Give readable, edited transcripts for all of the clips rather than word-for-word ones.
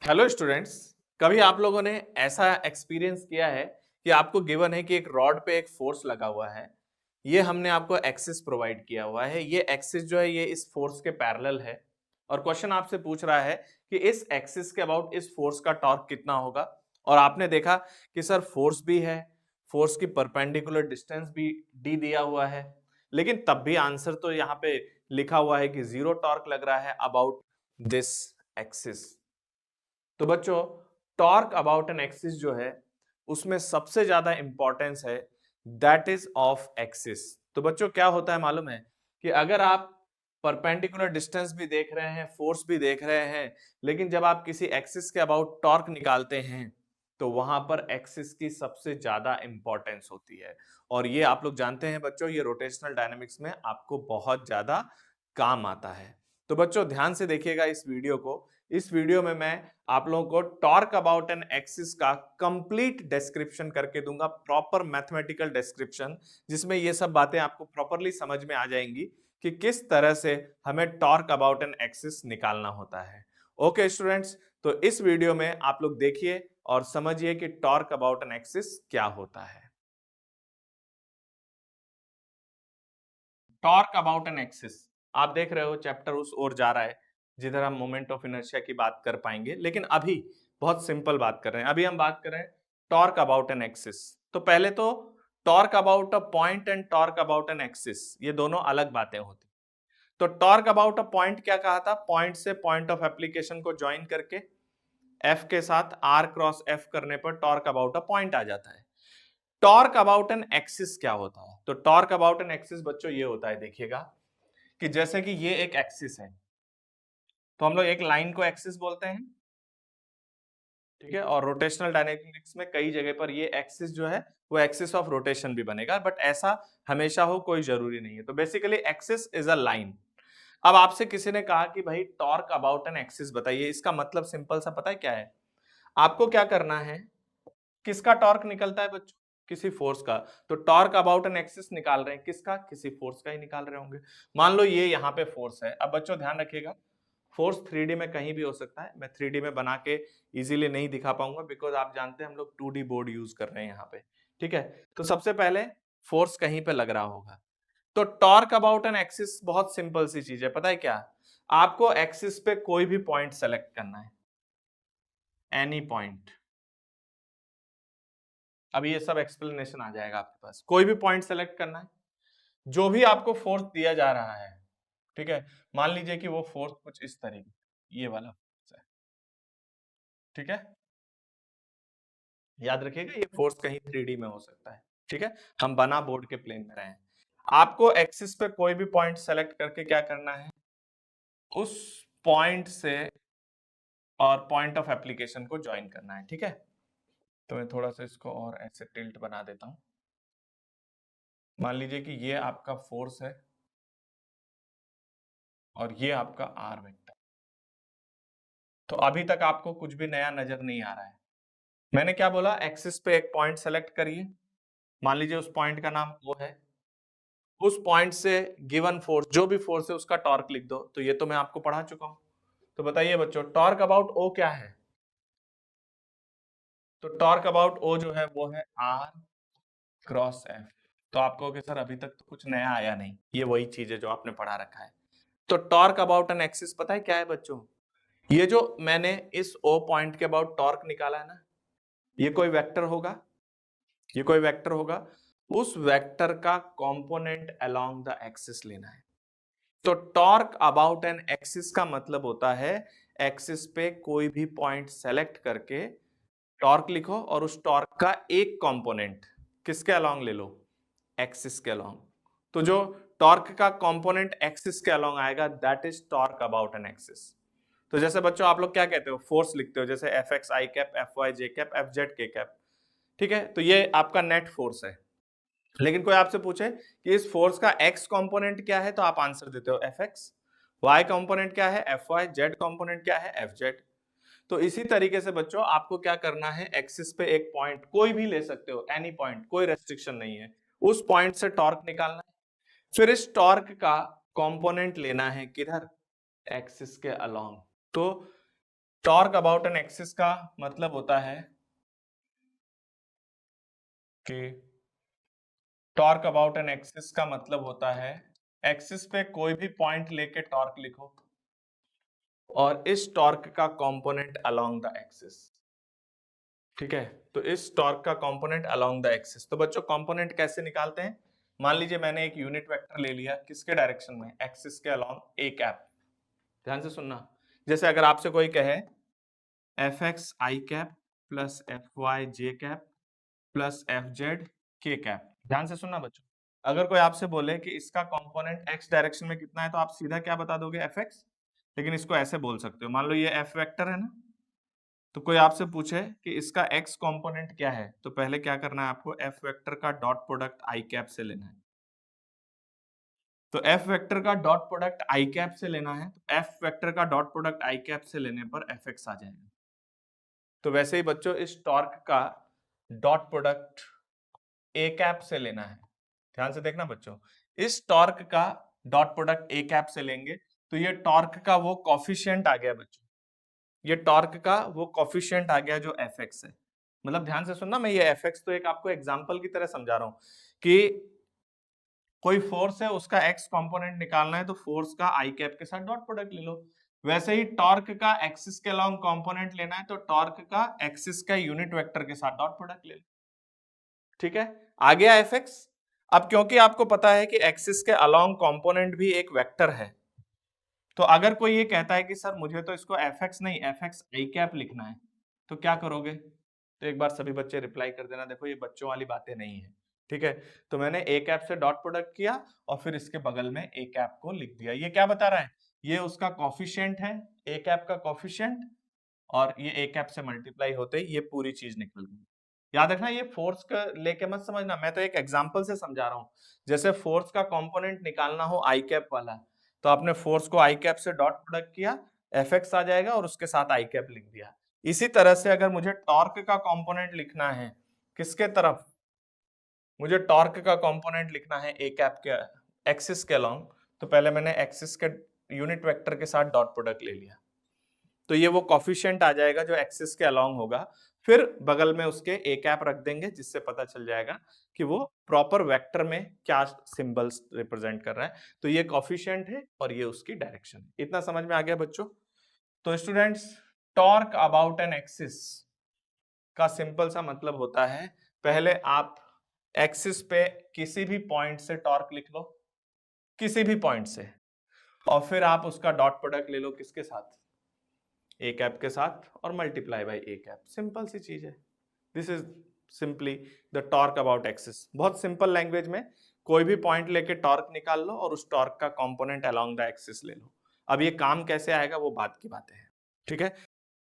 Hello students. कभी आप लोगों ने ऐसा एक्सपीरियंस किया है कि आपको गिवन है कि एक रॉड पे एक फोर्स लगा हुआ है। ये हमने आपको एक्सिस प्रोवाइड किया हुआ है। ये एक्सिस जो है ये इस फोर्स के पैरेलल है और क्वेश्चन आपसे पूछ रहा है कि इस एक्सिस के अबाउट इस फोर्स का टॉर्क कितना होगा। और आपने देखा कि सर फोर्स भी है, फोर्स की परपेंडिकुलर डिस्टेंस भी डी दिया हुआ है, लेकिन तब भी आंसर तो यहाँ पे लिखा हुआ है कि जीरो टॉर्क लग रहा है अबाउट दिस एक्सिस। तो बच्चों, टॉर्क अबाउट एन एक्सिस जो है उसमें सबसे ज्यादा इंपॉर्टेंस है दैट इज ऑफ एक्सिस। तो बच्चों क्या होता है मालूम है कि अगर आप परपेंडिकुलर डिस्टेंस भी देख रहे हैं, फोर्स भी देख रहे हैं, लेकिन जब आप किसी एक्सिस के अबाउट टॉर्क निकालते हैं तो वहां पर एक्सिस की सबसे ज्यादा इंपॉर्टेंस होती है। और ये आप लोग जानते हैं बच्चों, ये रोटेशनल डायनेमिक्स में आपको बहुत ज्यादा काम आता है। तो बच्चों ध्यान से देखिएगा इस वीडियो को। इस वीडियो में मैं आप लोगों को टॉर्क अबाउट एन एक्सिस का कंप्लीट डिस्क्रिप्शन करके दूंगा, प्रॉपर मैथमेटिकल डिस्क्रिप्शन, जिसमें ये सब बातें आपको प्रॉपरली समझ में आ जाएंगी कि किस तरह से हमें टॉर्क अबाउट एन एक्सिस निकालना होता है। ओके स्टूडेंट्स, तो इस वीडियो में आप लोग देखिए और समझिए कि टॉर्क अबाउट एन एक्सिस क्या होता है। टॉर्क अबाउट एन एक्सिस, आप देख रहे हो चैप्टर उस ओर जा रहा है जिधर हम मोमेंट ऑफ इनर्शिया की बात कर पाएंगे, लेकिन अभी बहुत सिंपल बात कर रहे हैं। अभी हम बात कर रहे हैं टॉर्क अबाउट एन एक्सिस। तो पहले तो torque about a point and torque about an axis, ये दोनों अलग बातें होती। तो टॉर्क अबाउट अ पॉइंट क्या कहा था? पॉइंट से पॉइंट ऑफ एप्लीकेशन को ज्वाइन करके एफ के साथ आर क्रॉस एफ करने पर टॉर्क अबाउट अ पॉइंट आ जाता है। टॉर्क अबाउट एन एक्सिस क्या होता है? तो टॉर्क अबाउट एन एक्सिस बच्चों ये होता है, देखिएगा कि जैसे कि ये एक एक्सिस है, तो हम लोग एक लाइन को एक्सिस बोलते हैं, ठीक है। और रोटेशनल डायनेमिक्स में कई जगह पर ये एक्सिस जो है वो एक्सिस ऑफ रोटेशन भी बनेगा, बट ऐसा हमेशा हो कोई जरूरी नहीं है। तो basically axis is a line. अब आपसे किसी ने कहा कि भाई टॉर्क अबाउट एन एक्सिस बताइए, इसका मतलब सिंपल सा पता है क्या है? आपको क्या करना है, किसका टॉर्क निकलता है बच्चों? किसी फोर्स का। तो टॉर्क अबाउट एन एक्सिस निकाल रहे हैं किसका? किसी फोर्स का ही निकाल रहे होंगे। मान लो ये यहाँ पे फोर्स है। अब बच्चों ध्यान रखिएगा, फोर्स 3D में कहीं भी हो सकता है। मैं 3D में बना के इजीली नहीं दिखा पाऊंगा, बिकॉज आप जानते हैं हम लोग 2D बोर्ड यूज कर रहे हैं यहाँ पे, ठीक है। तो सबसे पहले फोर्स कहीं पे लग रहा होगा। तो टॉर्क अबाउट एन एक्सिस बहुत सिंपल सी चीज है, पता है क्या? आपको एक्सिस पे कोई भी पॉइंट सेलेक्ट करना है, एनी पॉइंट। अब ये सब एक्सप्लेनेशन आ जाएगा आपके पास। कोई भी पॉइंट सेलेक्ट करना है, जो भी आपको फोर्स दिया जा रहा है, ठीक है। मान लीजिए कि वो फोर्स कुछ इस तरीके, ये वाला फोर्स है, ठीक है। याद रखिएगा ये फोर्स कहीं 3D में हो सकता है, ठीक है। हम बना बोर्ड के प्लेन में रहे हैं। आपको एक्सिस पे कोई भी पॉइंट सेलेक्ट करके क्या करना है, उस पॉइंट से और पॉइंट ऑफ एप्लीकेशन को ज्वाइन करना है, ठीक है। तो मैं थोड़ा सा इसको और ऐसे टिल्ट बना देता हूं। मान लीजिए कि ये आपका फोर्स है और ये आपका आर वेक्टर। तो अभी तक आपको कुछ भी नया नजर नहीं आ रहा है। मैंने क्या बोला? एक्सिस पे एक पॉइंट सेलेक्ट करिए, मान लीजिए उस पॉइंट का नाम वो है। उस पॉइंट से गिवन फोर्स, जो भी फोर्स है उसका टॉर्क लिख दो। तो ये तो मैं आपको पढ़ा चुका हूं। तो बताइए बच्चों, टॉर्क अबाउट ओ क्या है? तो टॉर्क अबाउट ओ जो है वो है आर क्रॉस एफ। तो आपको कि सर अभी तक तो कुछ नया आया नहीं, ये वही चीज है जो आपने पढ़ा रखा है। तो टॉर्क अबाउट एन एक्सिस पता है क्या है बच्चों? ये जो मैंने इस ओ पॉइंट के अबाउट टॉर्क निकाला है ना, ये कोई वेक्टर होगा, ये कोई वेक्टर होगा। उस वेक्टर का कंपोनेंट अलोंग द एक्सिस लेना है। तो टॉर्क अबाउट एन एक्सिस का मतलब होता है एक्सिस पे कोई भी पॉइंट सेलेक्ट करके टॉर्क लिखो और उस टॉर्क का एक कंपोनेंट किसके अलोंग ले लो? एक्सिस के अलोंग। तो जो टॉर्क का कंपोनेंट एक्सिस के अलोंग आएगा that is torque about an axis. तो जैसे बच्चों आप लोग क्या कहते हो, फोर्स लिखते हो, जैसे एफ एक्स आई कैप, एफ वाई जे कैप, एफ जेड के कैप, ठीक है। तो ये आपका नेट फोर्स है। लेकिन कोई आपसे पूछे कि इस फोर्स का एक्स कंपोनेंट क्या है, तो आप आंसर देते हो एफ एक्स। वाई कंपोनेंट क्या है? F Y. जेड कंपोनेंट क्या है? F Z. तो इसी तरीके से बच्चों आपको क्या करना है, एक्सिस पे एक पॉइंट कोई भी ले सकते हो, एनी पॉइंट, कोई रेस्ट्रिक्शन नहीं है। उस पॉइंट से टॉर्क निकालना है, फिर इस टॉर्क का कंपोनेंट लेना है किधर? एक्सिस के अलोंग। तो टॉर्क अबाउट एन एक्सिस का मतलब होता है कि टॉर्क अबाउट एन एक्सिस का मतलब होता है एक्सिस पे कोई भी पॉइंट लेके टॉर्क लिखो और इस टॉर्क का कंपोनेंट अलोंग द एक्सिस। ठीक है, तो इस टॉर्क का कंपोनेंट अलोंग द एक्सिस। तो बच्चों कंपोनेंट कैसे निकालते हैं? मान लीजिए मैंने एक यूनिट वेक्टर ले लिया, किसके डायरेक्शन में? एक्सिस के अलोंग ए कैप। ध्यान से सुनना, जैसे अगर आपसे कोई कहे एफ एक्स आई कैप प्लस एफ वाई जे कैप प्लस एफ जेड के कैप। ध्यान से सुनना बच्चों, अगर कोई आपसे बोले कि इसका कंपोनेंट एक्स डायरेक्शन में कितना है, तो आप सीधा क्या बता दोगे? F x. लेकिन इसको ऐसे बोल सकते हो, मान लो ये एफ वेक्टर है ना, तो कोई आपसे पूछे कि इसका एक्स कंपोनेंट क्या है, तो पहले क्या करना है आपको? एफ वेक्टर का डॉट प्रोडक्ट आई कैप से लेना है। तो एफ वेक्टर का डॉट प्रोडक्ट आई कैप से लेना है, तो एफ वेक्टर का डॉट प्रोडक्ट आई कैप से लेने पर एफ एक्स आ जाएगा। तो वैसे ही बच्चों इस टॉर्क का डॉट प्रोडक्ट ए कैप से लेना है। ध्यान से देखना बच्चों, इस टॉर्क का डॉट प्रोडक्ट ए कैप से लेंगे तो ये टॉर्क का वो कॉफिशिएंट आ गया बच्चों, ये टॉर्क का वो कॉफिशिएंट आ गया जो एफ एक्स है। मतलब ध्यान से सुनना, मैं ये एफ एक्स तो एक आपको एग्जांपल की तरह समझा रहा हूं कि कोई फोर्स है, उसका एक्स कंपोनेंट निकालना है तो फोर्स का आई कैप के साथ डॉट प्रोडक्ट ले लो। वैसे ही टॉर्क का एक्सिस के अलोंग कंपोनेंट लेना है तो टॉर्क का एक्सिस का यूनिट वेक्टर के साथ डॉट प्रोडक्ट ले लो। ठीक है, आ गया एफ एक्स। अब क्योंकि आपको पता है कि एक्सिस के अलोंग कंपोनेंट भी एक वेक्टर है, तो अगर कोई ये कहता है कि सर मुझे तो इसको एफ एक्स नहीं एफ एक्स आई कैप लिखना है, तो क्या करोगे? तो एक बार सभी बच्चे रिप्लाई कर देना, देखो ये बच्चों वाली बातें नहीं है। ठीक है, तो मैंने ए कैप से डॉट प्रोडक्ट किया और फिर इसके बगल में ए कैप को लिख दिया। ये क्या बता रहा है? ये उसका कॉफिशिएंट है, ए कैप का कॉफिशिएंट, और ये ए कैप से मल्टीप्लाई होते ही ये पूरी चीज निकल गई। याद रखना, ये फोर्स का लेके मत समझना, मैं तो एक एग्जांपल से समझा रहा हूँ। जैसे फोर्स का कंपोनेंट निकालना हो आई कैप वाला, तो आपने फोर्स को आई कैप से डॉट प्रोडक्ट किया, एफ एक्स आ जाएगा और उसके साथ आई कैप लिख दिया। इसी तरह से अगर मुझे टॉर्क का कंपोनेंट लिखना है, किसके तरफ? मुझे टॉर्क का कंपोनेंट लिखना है ए कैप के एक्सिस के अलोंग, तो पहले मैंने एक्सिस के यूनिट वेक्टर के साथ डॉट प्रोडक्ट ले लिया, तो ये वो कॉफिशिएंट आ जाएगा जो एक्सिस के अलोंग होगा। फिर बगल में उसके ए कैप रख देंगे, जिससे पता चल जाएगा कि वो प्रॉपर वेक्टर में क्या सिंबल्स रिप्रेजेंट कर रहा है। तो ये कॉफिशिएंट है और ये उसकी डायरेक्शन है। इतना समझ में आ गया बच्चों? तो students, torque about an axis का सिंपल सा मतलब होता है, पहले आप एक्सिस पे किसी भी पॉइंट से टॉर्क लिख लो, किसी भी पॉइंट से, और फिर आप उसका डॉट प्रोडक्ट ले लो, किसके साथ? ए कैप के साथ, और multiply by a cap. Simple सी चीज है। This is simply the torque about axis. बहुत सिंपल लैंग्वेज में कोई भी पॉइंट लेके टॉर्क निकाल लो और उस टॉर्क का कंपोनेंट अलोंग द एक्सिस ले लो। अब ये काम कैसे आएगा वो बात की बातें हैं। ठीक है,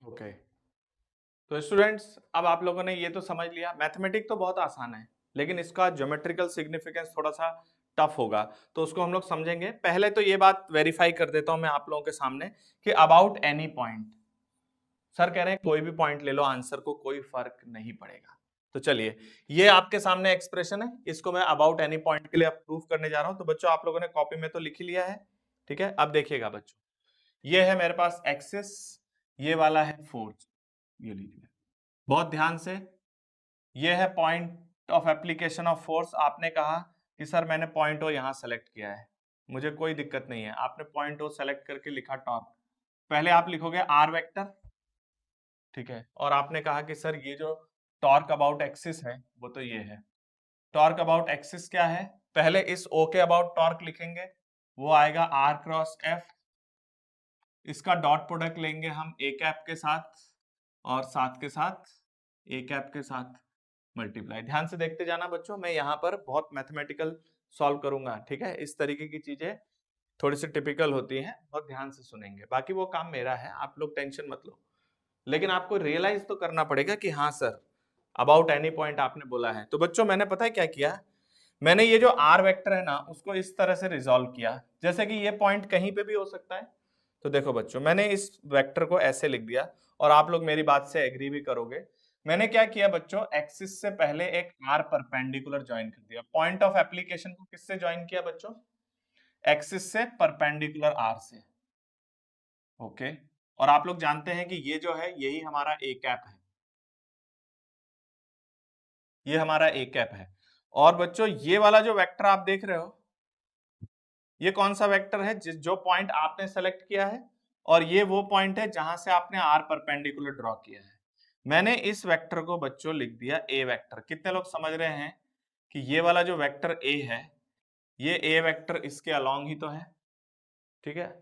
ओके। तो स्टूडेंट्स, अब आप लोगों ने ये तो समझ लिया, मैथमेटिक तो बहुत आसान है, लेकिन इसका ज्योमेट्रिकल सिग्निफिकेंस थोड़ा सा टफ होगा, तो उसको हम लोग समझेंगे। पहले तो ये बात वेरीफाई कर देता हूं मैं आप लोगों के सामने कि अबाउट एनी पॉइंट, सर कह रहे हैं कोई भी पॉइंट ले लो, आंसर को कोई फर्क नहीं पड़ेगा। तो चलिए, ये आपके सामने एक्सप्रेशन है, इसको मैं अबाउट एनी पॉइंट के लिए प्रूफ करने जा रहा हूं। तो बच्चों आप लोगों ने कॉपी में तो लिख ही लिया है, ठीक है? अब देखिएगा बच्चों, ये है मेरे पास एक्सिस, ये वाला है फोर्स, ये लीजिए बहुत ध्यान से। ये है point of application of force. आपने कहा कि सर मैंने पॉइंट ओ यहां सेलेक्ट किया है, मुझे कोई दिक्कत नहीं है। आपने पॉइंट ओ सेलेक्ट करके लिखा टॉर्क, पहले आप लिखोगे आर वेक्टर, ठीक है? और आपने कहा कि सर ये जो टॉर्क अबाउट एक्सिस है वो तो ये है। टॉर्क अबाउट एक्सिस क्या है? पहले इस ओ के अबाउट टॉर्क लिखेंगे, वो आएगा आर क्रॉस एफ। इसका डॉट प्रोडक्ट लेंगे हम ए कैप के साथ, और साथ के साथ ए कैप के साथ मल्टीप्लाई। ध्यान से देखते जाना बच्चों, मैं यहाँ पर बहुत मैथमेटिकल सॉल्व करूंगा, ठीक है? इस तरीके की चीजें थोड़ी सी टिपिकल होती हैं, बहुत ध्यान से सुनेंगे, बाकी वो काम मेरा है, आप लोग टेंशन मत लो। लेकिन आपको रियलाइज तो करना पड़ेगा कि हाँ सर अबाउट एनी पॉइंट आपने बोला है। तो बच्चों मैंने पता है क्या किया, मैंने ये जो आर वेक्टर है ना उसको इस तरह से रिजॉल्व किया, जैसे कि ये पॉइंट कहीं पे भी हो सकता है। तो देखो बच्चों, मैंने इस वेक्टर को ऐसे लिख दिया, और आप लोग मेरी बात से एग्री भी करोगे। मैंने क्या किया बच्चों, एक्सिस से पहले एक आर परपेंडिकुलर ज्वाइन कर दिया। पॉइंट ऑफ एप्लीकेशन को किससे ज्वाइन किया बच्चों? एक्सिस से परपेंडिकुलर आर से, ओके। और आप लोग जानते हैं कि ये जो है यही हमारा ए कैप है, ये हमारा ए कैप है। और बच्चों ये वाला जो वेक्टर आप देख रहे हो, ये कौन सा वेक्टर है? जो पॉइंट आपने सेलेक्ट किया है, और ये वो पॉइंट है जहां से आपने आर परपेंडिकुलर ड्रॉ किया है। मैंने इस वेक्टर को बच्चों लिख दिया ए वेक्टर। कितने लोग समझ रहे हैं कि ये वाला जो वेक्टर ए है, ये ए वेक्टर इसके अलोंग ही तो है, ठीक है।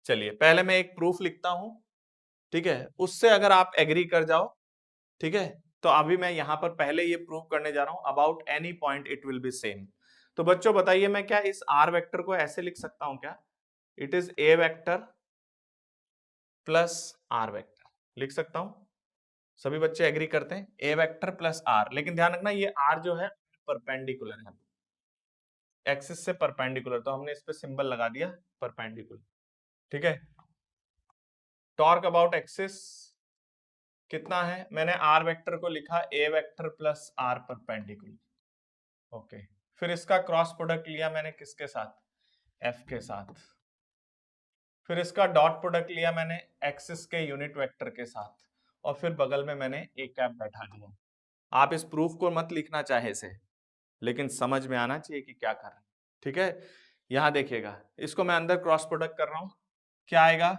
चलिए पहले मैं एक प्रूफ लिखता हूं, ठीक है, उससे अगर आप एग्री कर जाओ, ठीक है, तो अभी मैं यहां पर पहले ये प्रूव करने जा रहा हूं, about any point it will be same. तो बच्चों बताइए, मैं क्या इस आर वेक्टर को ऐसे लिख सकता हूं क्या? It is A vector plus R vector, लिख सकता हूं। सभी बच्चे एग्री करते हैं, ए वेक्टर प्लस आर, लेकिन ध्यान रखना ये आर जो है परपेंडिकुलर है, एक्सिस से परपेंडिकुलर, तो हमने इस पे सिंबल लगा दिया परपेंडिकुलर, ठीक है। टॉर्क अबाउट एक्सिस कितना है? मैंने आर वेक्टर को लिखा A vector plus R perpendicular, okay. फिर इसका क्रॉस प्रोडक्ट लिया मैंने किसके साथ? एफ के साथ। फिर इसका डॉट प्रोडक्ट लिया मैंने एक्सिस के यूनिट वेक्टर के साथ, और फिर बगल में मैंने ए कैप बैठा दिया। आप इस प्रूफ को मत लिखना चाहे से, लेकिन समझ में आना चाहिए कि क्या कर रहे हैं, ठीक है। यहां देखिएगा, इसको मैं अंदर क्रॉस प्रोडक्ट कर रहा हूं, क्या आएगा?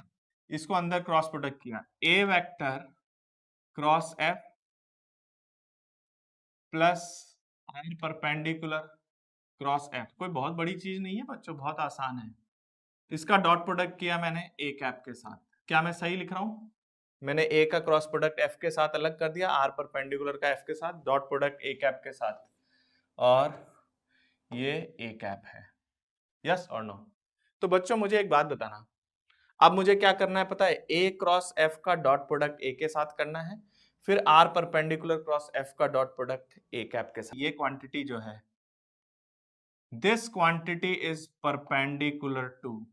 इसको अंदर क्रॉस प्रोडक्ट किया, A vector cross F plus R perpendicular cross F. कोई बहुत बड़ी चीज नहीं है बच्चों, बहुत आसान है। इसका डॉट प्रोडक्ट किया मैंने ए कैप के साथ। क्या मैं सही लिख रहा हूं? मैंने ए का क्रॉस प्रोडक्ट एफ के साथ अलग कर दिया, आर परपेंडिकुलर का एफ के साथ, डॉट प्रोडक्ट ए कैप के साथ, और ये ए कैप है। यस और नो? तो बच्चों मुझे एक बात बताना, अब मुझे क्या करना है पता है? ए क्रॉस एफ का डॉट प्रोडक्ट ए के साथ करना है, फिर आर परपेंडिकुलर क्रॉस एफ का डॉट प्रोडक्ट ए कैप के साथ। ये क्वांटिटी जो है, this quantity is perpendicular to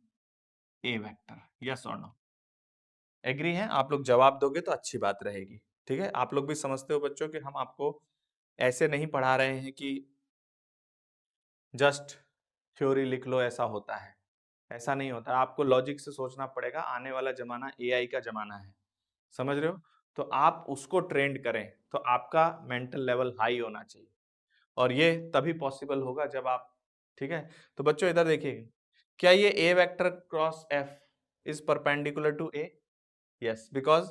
A vector. Yes और नो? एग्री हैं आप लोग? जवाब दोगे तो अच्छी बात रहेगी, ठीक है। आप लोग भी समझते हो बच्चों कि हम आपको ऐसे नहीं पढ़ा रहे हैं कि जस्ट थ्योरी लिख लो, ऐसा होता है, ऐसा नहीं होता। आपको लॉजिक से सोचना पड़ेगा। आने वाला जमाना एआई का जमाना है, समझ रहे हो? तो आप उसको ट्रेंड करें, तो आपका मेंटल लेवल हाई होना चाहिए, और ये तभी पॉसिबल होगा जब आप, ठीक है। तो बच्चों इधर देखिए, क्या ये A vector cross F is perpendicular to A? Yes, because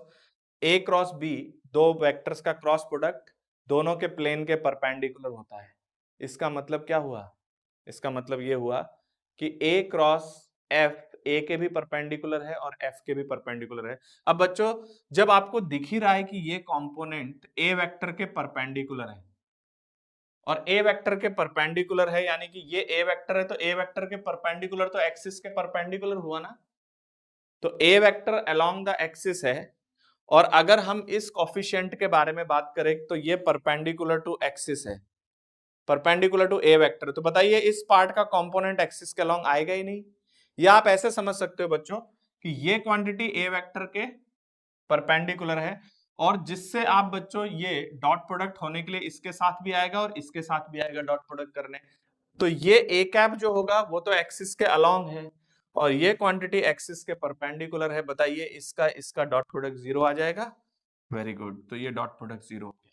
A cross B, दो वेक्टर्स का क्रॉस प्रोडक्ट दोनों के प्लेन के परपेंडिकुलर होता है। इसका मतलब क्या हुआ? इसका मतलब ये हुआ कि ए क्रॉस एफ ए के भी परपेंडिकुलर है और एफ के भी परपेंडिकुलर है। अब बच्चों जब आपको दिख ही रहा है कि ये कंपोनेंट ए वेक्टर के परपेंडिकुलर है, और ए वेक्टर के परपेंडिकुलर है, यानी कि ये ए वेक्टर है, तो ए वेक्टर के परपेंडिकुलर तो एक्सिस के परपेंडिकुलर हुआ ना। तो ए वेक्टर अलोंग द एक्सिस है, और अगर हम इस कोफिशिएंट के बारे में बात करें तो ये परपेंडिकुलर टू एक्सिस है, परपेंडिकुलर टू ए वेक्टर। तो बताइए इस पार्ट का कंपोनेंट एक्सिस के अलोंग आएगा ही नहीं। या आप ऐसे समझ सकते हो बच्चों कि ये क्वांटिटी ए वेक्टर के परपेंडिकुलर है, और जिससे आप बच्चों ये डॉट प्रोडक्ट होने के लिए इसके साथ भी आएगा और इसके साथ भी आएगा डॉट प्रोडक्ट करने। तो ये ए कैप जो होगा वो तो एक्सिस के अलोंग है, और ये क्वांटिटी एक्सिस के परपेंडिकुलर है। बताइए इसका इसका डॉट प्रोडक्ट 0 आ जाएगा। वेरी गुड, तो ये डॉट प्रोडक्ट 0 हो गया,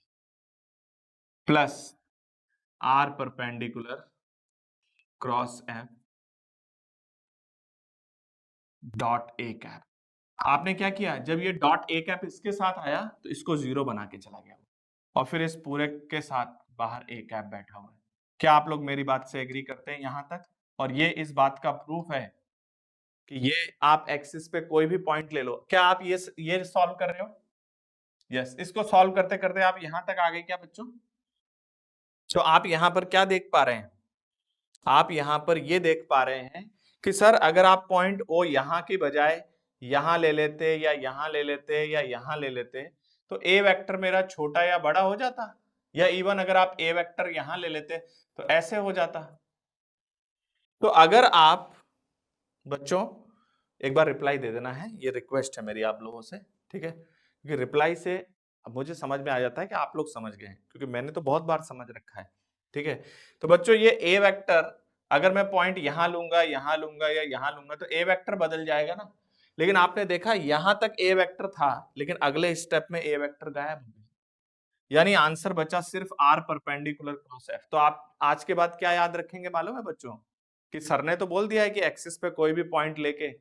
plus R perpendicular cross F dot A cap. आपने क्या किया, जब ये डॉट ए कैप इसके साथ आया तो इसको 0 बना के चला गया, और फिर इस पूरे के साथ बाहर ए कैप बैठा हुआ है। क्या आप लोग मेरी बात से एग्री करते हैं यहां तक? और ये इस बात का प्रूफ है कि ये आप एक्सिस पे कोई भी पॉइंट ले लो। क्या आप ये सॉल्व कर रहे हो? यस, इसको सॉल्व करते करते आप यहां तक आ गए क्या बच्चों? तो आप यहां पर क्या देख पा रहे हैं? आप यहां पर ये देख पा रहे हैं कि सर अगर आप पॉइंट ओ यहां की बजाय यहां ले लेते, या यहां ले लेते, या यहां ले लेते, तो ए वेक्टर मेरा छोटा या बड़ा हो जाता, या इवन अगर आप ए वेक्टर यहां ले लेते तो ऐसे हो जाता। तो अगर आप बच्चों एक बार रिप्लाई दे देना है, ये रिक्वेस्ट है मेरी आप लोगों से, ठीक है, क्योंकि रिप्लाई से अब मुझे समझ में आ जाता है कि आप लोग समझ गए हैं, क्योंकि मैंने तो बहुत बार समझ रखा है, ठीक है। तो बच्चों ये ए वेक्टर अगर मैं पॉइंट यहां लूंगा, यहां लूंगा, या यहां लूंगा, तो ए वेक्टर बदल जाएगा ना। लेकिन आपने देखा यहां तक ए वेक्टर था, लेकिन अगले स्टेप में ए वेक्टर गायब हो गया, यानी आंसर बचा सिर्फ आर परपेंडिकुलर क्रॉस एफ। तो आप आज के बाद क्या याद रखेंगे मालूम है बच्चों, कि सर ने तो बोल दिया है कि एक्सिस पे कोई भी पॉइंट लेके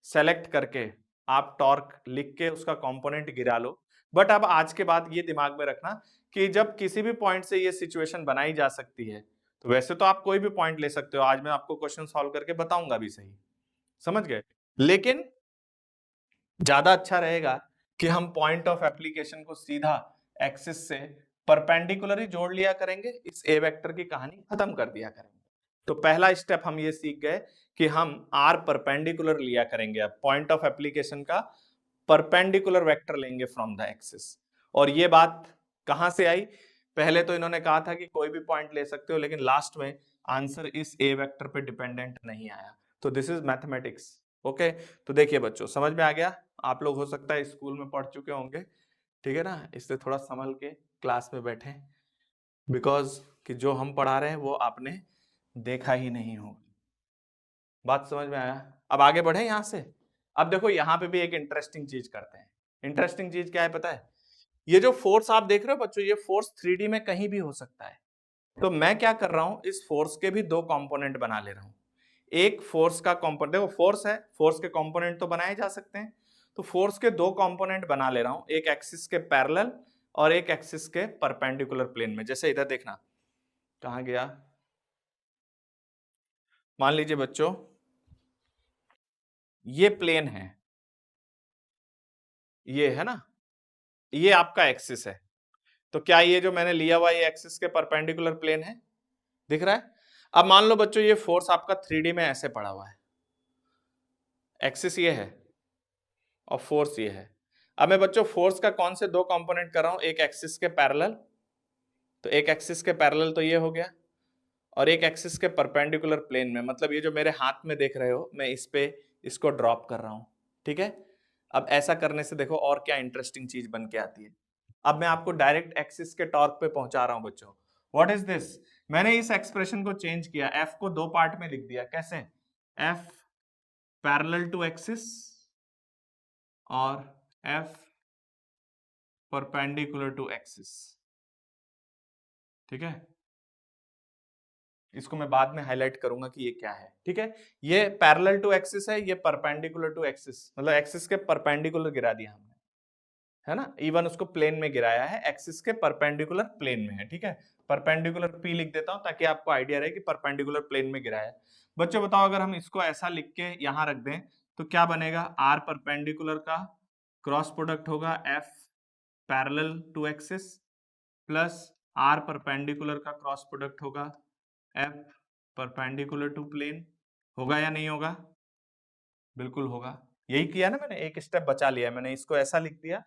सेलेक्ट करके आप टॉर्क लिख के उसका कंपोनेंट गिरा लो, बट अब आज के बाद ये दिमाग में रखना कि जब किसी भी पॉइंट से ये सिचुएशन बनाई जा सकती है, तो वैसे तो आप कोई भी पॉइंट ले सकते हो, आज मैं आपको क्वेश्चन सॉल्व करके बताऊंगा भी सही, समझ गए, लेकिन ज्यादा अच्छा रहेगा कि हम पॉइंट ऑफ एप्लीकेशन को सीधा एक्सिस से परपेंडिकुलर ही जोड़ लिया करेंगे, इस ए वेक्टर की कहानी खत्म कर दिया करेंगे। तो पहला स्टेप हम ये सीख गए कि हम आर परपेंडिकुलर लिया करेंगे, अब पॉइंट ऑफ एप्लीकेशन का परपेंडिकुलर वेक्टर लेंगे फ्रॉम द एक्सिस। और ये बात कहां से आई, पहले तो इन्होंने कहा था कि कोई भी पॉइंट ले सकते हो, लेकिन लास्ट में आंसर इस ए वेक्टर पे डिपेंडेंट नहीं आया। तो दिस इज मैथमेटिक्स। ओके, तो देखिए बच्चों समझ में आ गया, आप लोग हो सकता है स्कूल में पढ़ चुके होंगे, ठीक है ना, इससे थोड़ा संभल के क्लास में बैठे, बिकॉज कि जो हम पढ़ा रहे हैं वो आपने देखा ही नहीं होगा। बात समझ में आया? अब आगे बढ़े यहां से। अब देखो यहां पे भी एक इंटरेस्टिंग चीज करते हैं। इंटरेस्टिंग चीज क्या है पता है, ये जो फोर्स आप देख रहे हो बच्चों, ये फोर्स 3D में कहीं भी हो सकता है। तो मैं क्या कर रहा हूं, इस फोर्स के भी दो कंपोनेंट बना ले रहा हूं। एक फोर्स का कंपोनेंट, देखो फोर्स है, फोर्स के कंपोनेंट तो बनाए जा सकते हैं, तो फोर्स के दो कंपोनेंट बना ले रहा हूं, एक एक्सिस के पैरेलल और एक एक्सिस के परपेंडिकुलर प्लेन में। जैसे इधर देखना, कहां गया, मान लीजिए बच्चों ये प्लेन है, ये है ना, ये आपका एक्सिस है, तो क्या ये जो मैंने लिया हुआ ये एक्सिस के परपेंडिकुलर प्लेन है, दिख रहा है? अब मान लो बच्चों ये फोर्स आपका 3D में ऐसे पड़ा हुआ है, एक्सिस ये है और फोर्स ये है। अब मैं बच्चों फोर्स का कौन से दो कंपोनेंट कर रहा हूं, एक एक्सिस के पैरेलल, तो एक एक्सिस के पैरेलल तो ये हो गया, और एक एक्सिस के परपेंडिकुलर प्लेन में, मतलब ये जो मेरे हाथ में देख रहे हो मैं इस पे इसको ड्रॉप कर रहा हूं, ठीक है। अब ऐसा करने से देखो और क्या इंटरेस्टिंग चीज बन के आती है। अब मैं आपको डायरेक्ट एक्सिस के टॉर्क पे पहुंचा रहा हूं बच्चों। व्हाट इज दिस, मैंने इस एक्सप्रेशन को चेंज किया, एफ को दो पार्ट में लिख दिया, कैसे, एफ पैरेलल टू एक्सिस और एफ परपेंडिकुलर टू एक्सिस, ठीक है। इसको मैं बाद में हाईलाइट करूंगा कि ये क्या है, ठीक है। ये पैरेलल टू एक्सिस है, ये परपेंडिकुलर टू एक्सिस, मतलब एक्सिस के परपेंडिकुलर गिरा दिया हमने, है ना, इवन उसको प्लेन में गिराया है, एक्सिस के परपेंडिकुलर प्लेन में है, ठीक है। परपेंडिकुलर पी लिख देता हूं ताकि आपको आइडिया रहे कि परपेंडिकुलर प्लेन में गिराया है। बच्चों बताओ अगर हम इसको ऐसा लिख के यहां रख दें तो क्या बनेगा, आर परपेंडिकुलर का क्रॉस प्रोडक्ट होगा F parallel to axis plus R perpendicular का क्रॉस प्रोडक्ट होगा एफ परपेंडिकुलर टू प्लेन, होगा या नहीं होगा? बिल्कुल होगा, यही किया ना मैंने, एक स्टेप बचा लिया मैंने, इसको ऐसा लिख दिया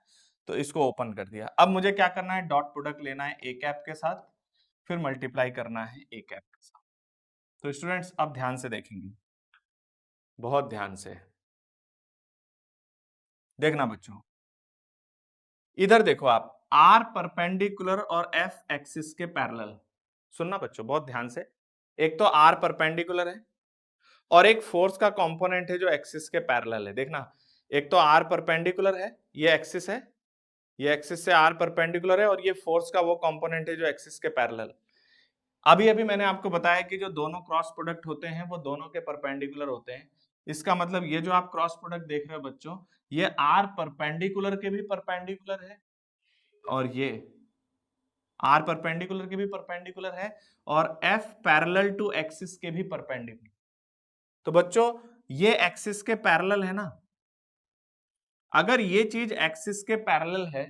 तो इसको ओपन कर दिया। अब मुझे क्या करना है, डॉट प्रोडक्ट लेना है ए कैप के साथ, फिर मल्टीप्लाई करना है ए कैप के साथ। तो स्टूडेंट्स अब ध्यान से देखेंगे, बहुत ध्यान से देखना बच्चों, इधर देखो आप, आर परपेंडिकुलर और एफ एक्सिस के पैरेलल, सुनना बच्चों बहुत ध्यान से, एक तो आर परपेंडिकुलर है और एक फोर्स का कंपोनेंट है जो एक्सिस के पैरेलल है। देखना, एक तो आर परपेंडिकुलर है, ये एक्सिस है, ये एक्सिस से आर परपेंडिकुलर है, और ये फोर्स का वो कंपोनेंट है जो एक्सिस के पैरेलल। अभी अभी मैंने आपको बताया कि जो दोनों क्रॉस प्रोडक्ट होते हैं वो दोनों के परपेंडिकुलर होते हैं। इसका मतलब ये जो आप क्रॉस प्रोडक्ट देख रहे हो बच्चों, ये आर परपेंडिकुलर के भी परपेंडिकुलर है और ये आर परपेंडिकुलर के भी परपेंडिकुलर है और एफ पैरेलल टू एक्सिस के भी परपेंडिकुलर। तो बच्चों ये एक्सिस के पैरेलल है ना, अगर ये चीज एक्सिस के पैरेलल है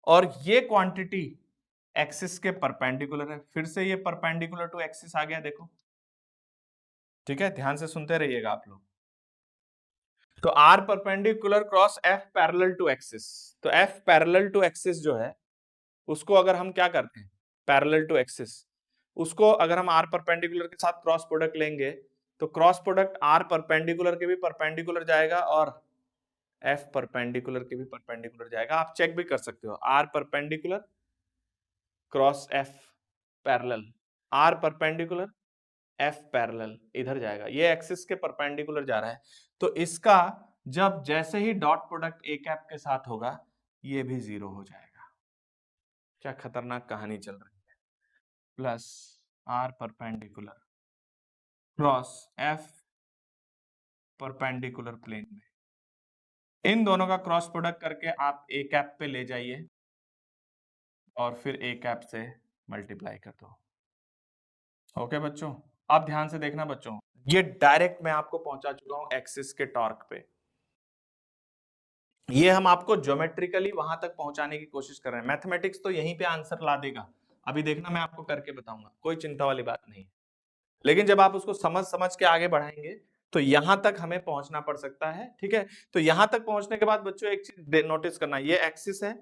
और ये क्वांटिटी एक्सिस के परपेंडिकुलर है, फिर से ये परपेंडिकुलर टू एक्सिस आ गया, देखो, ठीक है, ध्यान से सुनते रहिएगा आप लोग। तो R perpendicular cross F parallel to axis, तो एफ पैरेलल टू एक्सिस जो है उसको अगर हम क्या करते हैं, पैरेलल टू एक्सिस, उसको अगर हम आर परपेंडिकुलर के साथ क्रॉस प्रोडक्ट लेंगे तो क्रॉस प्रोडक्ट आर परपेंडिकुलर के भी परपेंडिकुलर जाएगा और एफ परपेंडिकुलर के भी परपेंडिकुलर जाएगा। आप चेक भी कर सकते हो, R perpendicular cross F parallel, R perpendicular F parallel इधर जाएगा, ये एक्सिस के परपेंडिकुलर जा रहा है, तो इसका जब जैसे ही डॉट प्रोडक्ट ए कैप के साथ होगा ये भी 0 हो जाएगा। क्या खतरनाक कहानी चल रही है। Plus R perpendicular cross F perpendicular plane में। इन दोनों का क्रॉस प्रोडक्ट करके आप ए कैप पे ले जाइए और फिर ए कैप से मल्टीप्लाई कर दो। ओके बच्चों, आप ध्यान से देखना बच्चों, ये डायरेक्ट मैं आपको पहुंचा चुका हूं एक्सिस के टॉर्क पे। ये हम आपको ज्योमेट्रिकली वहां तक पहुंचाने की कोशिश कर रहे हैं। मैथमेटिक्स तो यहीं पे आंसर ला देगा, अभी देखना मैं आपको करके बताऊंगा, कोई चिंता वाली बात नहीं। लेकिन जब आप उसको समझ समझ के आगे बढ़ाएंगे तो यहां तक हमें पहुंचना पड़ सकता है। ठीक है, तो यहां तक पहुंचने के बाद बच्चों एक चीज नोटिस करना, ये एक्सिस है,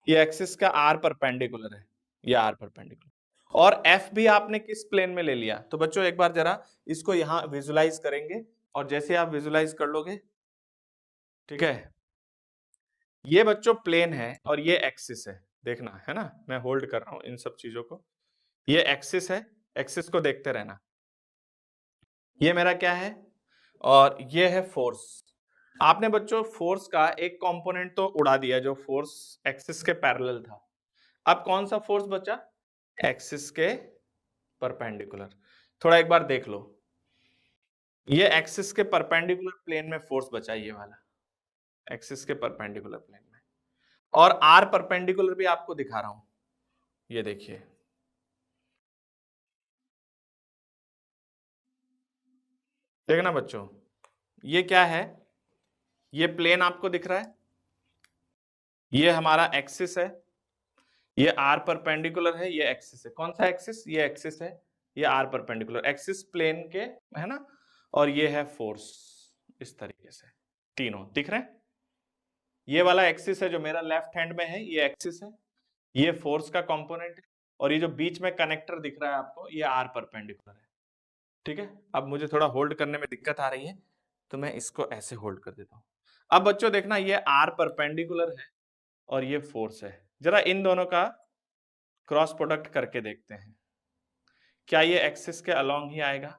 ये एक्सिस का आर परपेंडिकुलर है, ये आर परपेंडिकुलर, और एफ भी आपने किस प्लेन में ले लिया। तो बच्चों एक बार जरा इसको यहां विजुलाइज करेंगे, और जैसे आप विजुलाइज कर लोगे, ठीक है, ये बच्चों प्लेन है और ये एक्सिस है, देखना है ना, मैं होल्ड कर रहा हूं इन सब चीजों को। ये एक्सिस है, एक्सिस को देखते रहना, ये मेरा क्या है, और ये है फोर्स। आपने बच्चों फोर्स का एक कंपोनेंट तो उड़ा दिया जो फोर्स एक्सिस के पैरेलल था। अब कौन सा फोर्स बचा, एक्सिस के परपेंडिकुलर। थोड़ा एक बार देख लो, ये एक्सिस के परपेंडिकुलर प्लेन में फोर्स बचा, ये वाला एक्सिस के परपेंडिकुलर प्लेन में, और आर परपेंडिकुलर भी आपको दिखा रहा हूं, ये देखिए, देखना बच्चों, ये क्या है, ये प्लेन आपको दिख रहा है, ये हमारा एक्सिस है, ये आर परपेंडिकुलर है, ये एक्सिस है। कौन सा एक्सिस, ये एक्सिस है, ये आर परपेंडिकुलर, एक्सिस प्लेन के है ना, और ये है फोर्स, इस तरीके से तीनों दिख रहे हैं। ये वाला एक्सिस है जो मेरा लेफ्ट हैंड में है, ये एक्सिस है, ये फोर्स का कंपोनेंट है, और ये जो बीच में कनेक्टर दिख रहा है आपको, ये आर परपेंडिकुलर है। ठीक है, अब मुझे थोड़ा होल्ड करने में दिक्कत आ रही है तो मैं इसको ऐसे होल्ड कर देता हूं। अब बच्चों देखना, ये आर परपेंडिकुलर है और ये फोर्स है, जरा इन दोनों का क्रॉस प्रोडक्ट करके देखते हैं, क्या ये एक्सिस के अलोंग ही आएगा।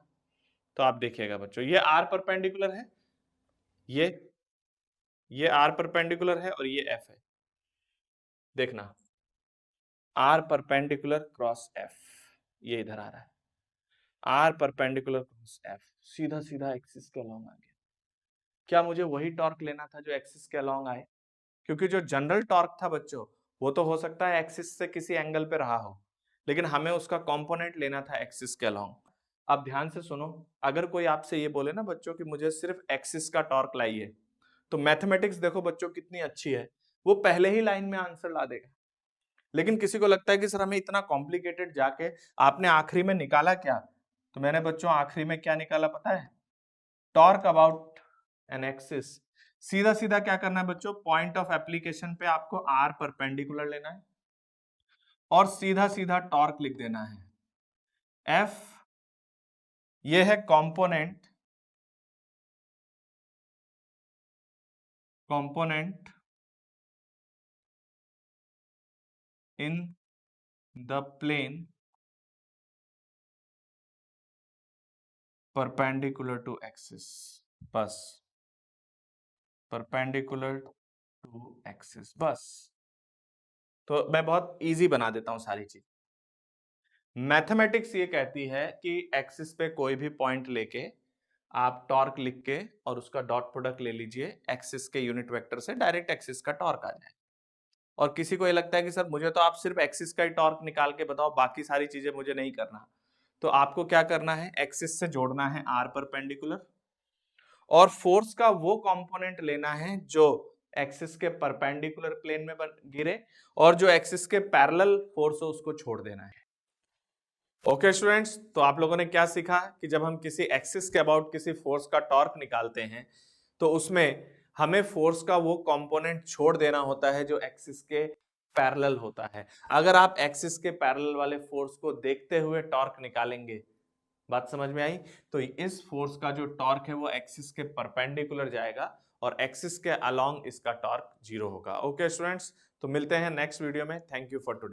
तो आप देखिएगा बच्चों, ये आर परपेंडिकुलर है, ये आर परपेंडिकुलर है, और ये एफ है, देखना आर परपेंडिकुलर क्रॉस एफ, ये इधर आ रहा है, आर परपेंडिकुलर क्रॉस एफ, सीधा सीधा एक्सिस के अलोंग आ गया। क्या मुझे वही टॉर्क लेना था जो एक्सिस के अलोंग आए, क्योंकि जो जनरल टॉर्क था बच्चों वो तो हो सकता है एक्सिस से किसी एंगल पे रहा हो, लेकिन हमें उसका कंपोनेंट लेना था एक्सिस के अलोंग। अब ध्यान से सुनो, अगर कोई आपसे ये बोले ना बच्चों कि मुझे सिर्फ एक्सिस का टॉर्क लाइए, तो मैथमेटिक्स देखो बच्चों कितनी अच्छी है, वो पहले ही लाइन में आंसर ला देगा। लेकिन किसी को लगता है कि सर हमें इतना कॉम्प्लिकेटेड जाके आपने आखिरी में निकाला क्या, तो मैंने बच्चों आखिरी में क्या निकाला पता है, टॉर्क अबाउट एन एक्सिस। सीधा सीधा क्या करना है बच्चों, पॉइंट ऑफ एप्लीकेशन पे आपको आर परपेंडिकुलर लेना है और सीधा सीधा टॉर्क लिख देना है एफ, ये है component in the plane perpendicular to axis, बस परपेंडिकुलर टू एक्सिस, बस। तो मैं बहुत इजी बना देता हूं सारी चीज। मैथमेटिक्स ये कहती है कि एक्सिस पे कोई भी पॉइंट लेके आप टॉर्क लिख के और उसका डॉट प्रोडक्ट ले लीजिए, एक्सिस के यूनिट वेक्टर से डायरेक्ट एक्सिस का टॉर्क आ जाए। और किसी को ये लगता है कि सर मुझे तो आप सिर्फ एक्सिस का ही टॉर्क निकाल के बताओ, बाकी सारी चीजें मुझे नहीं करना, तो आपको क्या करना है, एक्सिस से जोड़ना है आर परपेंडिकुलर, और फोर्स का वो कंपोनेंट लेना है जो एक्सिस के परपेंडिकुलर प्लेन में गिरे, और जो एक्सिस के पैरेलल फोर्स हो उसको छोड़ देना है। ओके स्टूडेंट्स, तो आप लोगों ने क्या सीखा कि जब हम किसी एक्सिस के अबाउट किसी फोर्स का टॉर्क निकालते हैं तो उसमें हमें फोर्स का वो कंपोनेंट छोड़ देना होता है जो एक्सिस के पैरेलल होता है। अगर आप एक्सिस के पैरेलल वाले फोर्स को देखते हुए टॉर्क निकालेंगे, बात समझ में आई, तो इस फोर्स का जो टॉर्क है वो एक्सिस के परपेंडिकुलर जाएगा और एक्सिस के अलोंग इसका टॉर्क 0 होगा। ओके स्टूडेंट्स, तो मिलते हैं नेक्स्ट वीडियो में। Thank you for today.